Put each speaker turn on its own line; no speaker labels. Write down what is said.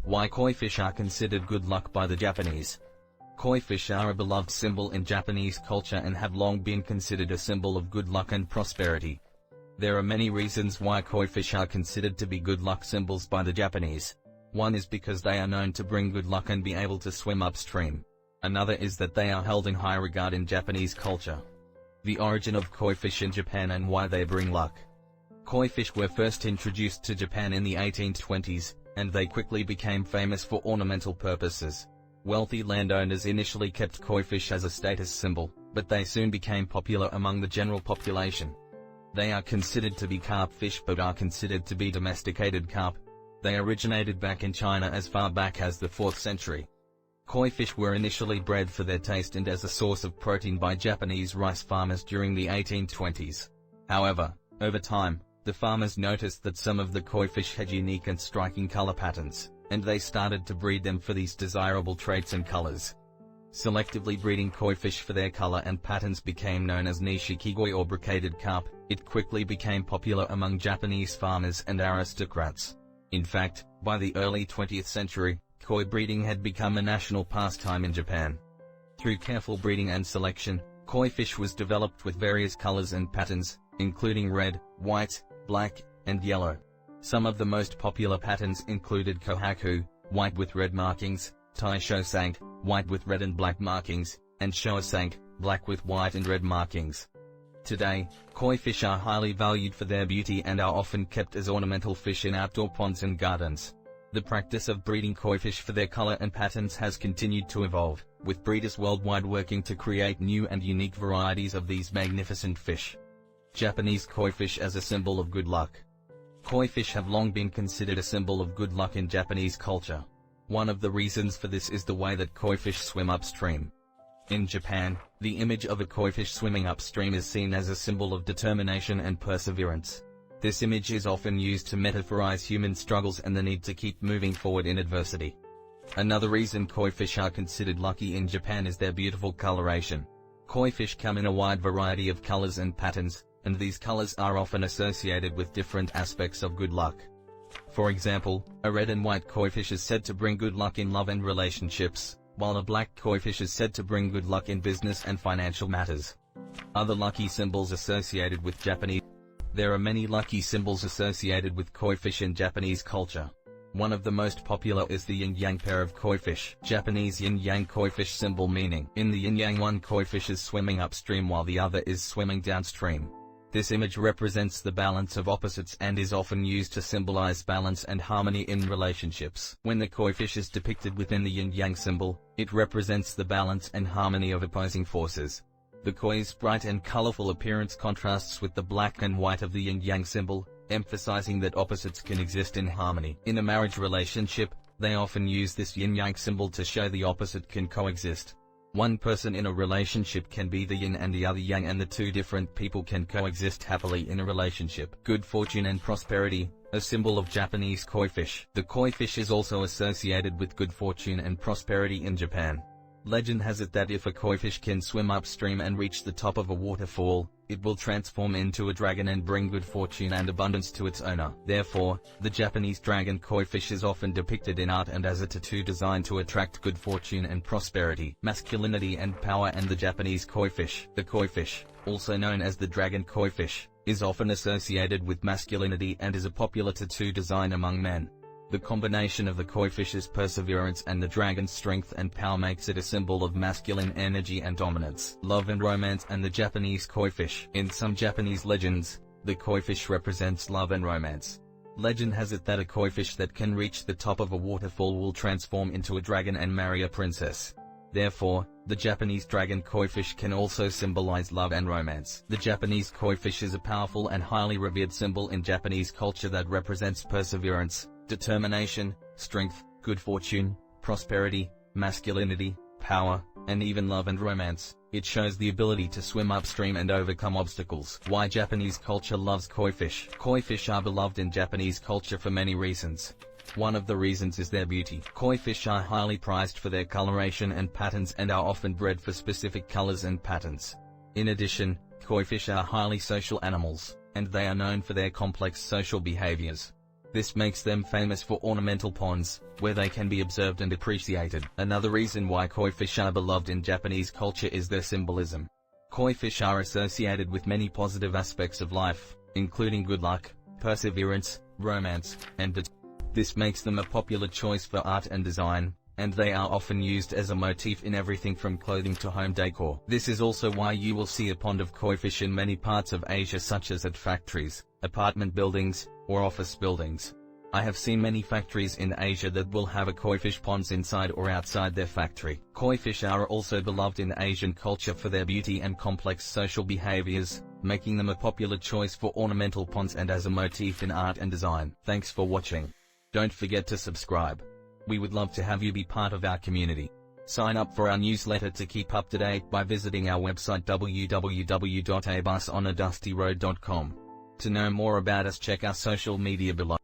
Why koi fish are considered good luck by the Japanese. Koi fish are a beloved symbol in Japanese culture and have long been considered a symbol of good luck and prosperity. There are many reasons why koi fish are considered to be good luck symbols by the Japanese. One is because they are known to bring good luck and be able to swim upstream. Another is that they are held in high regard in Japanese culture. The origin of koi fish in Japan and why they bring luck. Koi fish were first introduced to Japan in the 1820s, and they quickly became famous for ornamental purposes. Wealthy landowners initially kept koi fish as a status symbol, but they soon became popular among the general population. They are considered to be carp fish but are considered to be domesticated carp. They originated back in China as far back as the 4th century. Koi fish were initially bred for their taste and as a source of protein by Japanese rice farmers during the 1820s. However, over time, the farmers noticed that some of the koi fish had unique and striking color patterns, and they started to breed them for these desirable traits and colors. Selectively breeding koi fish for their color and patterns became known as nishikigoi or brocaded carp. It quickly became popular among Japanese farmers and aristocrats. In fact, by the early 20th century, koi breeding had become a national pastime in Japan. Through careful breeding and selection, koi fish was developed with various colors and patterns, including red, white, black, and yellow. Some of the most popular patterns included kohaku, white with red markings, taishosank, white with red and black markings, and shoasank, black with white and red markings. Today, koi fish are highly valued for their beauty and are often kept as ornamental fish in outdoor ponds and gardens. The practice of breeding koi fish for their color and patterns has continued to evolve, with breeders worldwide working to create new and unique varieties of these magnificent fish. Japanese koi fish as a symbol of good luck. Koi fish have long been considered a symbol of good luck in Japanese culture. One of the reasons for this is the way that koi fish swim upstream. In Japan, the image of a koi fish swimming upstream is seen as a symbol of determination and perseverance. This image is often used to metaphorize human struggles and the need to keep moving forward in adversity. Another reason koi fish are considered lucky in Japan is their beautiful coloration. Koi fish come in a wide variety of colors and patterns, and these colors are often associated with different aspects of good luck. For example, a red and white koi fish is said to bring good luck in love and relationships, while a black koi fish is said to bring good luck in business and financial matters. Other lucky symbols associated with Japanese. There are many lucky symbols associated with koi fish in Japanese culture. One of the most popular is the Yin-yang pair of koi fish. Japanese Yin-yang koi fish symbol meaning. In the Yin-yang, one koi fish is swimming upstream while the other is swimming downstream. This image represents the balance of opposites and is often used to symbolize balance and harmony in relationships. When the koi fish is depicted within the yin-yang symbol, it represents the balance and harmony of opposing forces. The koi's bright and colorful appearance contrasts with the black and white of the yin-yang symbol, emphasizing that opposites can exist in harmony. In a marriage relationship, they often use this yin-yang symbol to show the opposite can coexist. One person in a relationship can be the yin and the other yang, and the two different people can coexist happily in a relationship. Good fortune and prosperity, a symbol of Japanese koi fish. The koi fish is also associated with good fortune and prosperity in Japan. Legend has it that if a koi fish can swim upstream and reach the top of a waterfall, it will transform into a dragon and bring good fortune and abundance to its owner. Therefore, the Japanese dragon koi fish is often depicted in art and as a tattoo designed to attract good fortune and prosperity. Masculinity and power and the Japanese koi fish. The koi fish, also known as the dragon koi fish, is often associated with masculinity and is a popular tattoo design among men. The combination of the koi fish's perseverance and the dragon's strength and power makes it a symbol of masculine energy and dominance. Love and romance and the Japanese koi fish. In some Japanese legends, the koi fish represents love and romance. Legend has it that a koi fish that can reach the top of a waterfall will transform into a dragon and marry a princess. Therefore, the Japanese dragon koi fish can also symbolize love and romance. The Japanese koi fish is a powerful and highly revered symbol in Japanese culture that represents perseverance, determination, strength, good fortune, prosperity, masculinity, power, and even love and romance. It shows the ability to swim upstream and overcome obstacles. Why Japanese culture loves koi fish. Koi fish are beloved in Japanese culture for many reasons. One of the reasons is their beauty. Koi fish are highly prized for their coloration and patterns and are often bred for specific colors and patterns. In addition, koi fish are highly social animals, and they are known for their complex social behaviors. This makes them famous for ornamental ponds, where they can be observed and appreciated. Another reason why koi fish are beloved in Japanese culture is their symbolism. Koi fish are associated with many positive aspects of life, including good luck, perseverance, romance, and this makes them a popular choice for art and design, and they are often used as a motif in everything from clothing to home decor. This is also why you will see a pond of koi fish in many parts of Asia, such as at factories, apartment buildings, or office buildings. I have seen many factories in Asia that will have a koi fish ponds inside or outside their factory. Koi fish are also beloved in Asian culture for their beauty and complex social behaviors, making them a popular choice for ornamental ponds and as a motif in art and design. Thanks for watching. Don't forget to subscribe. We would love to have you be part of our community. Sign up for our newsletter to keep up to date by visiting our website www.abusonadastyroad.com. To know more about us, check our social media below.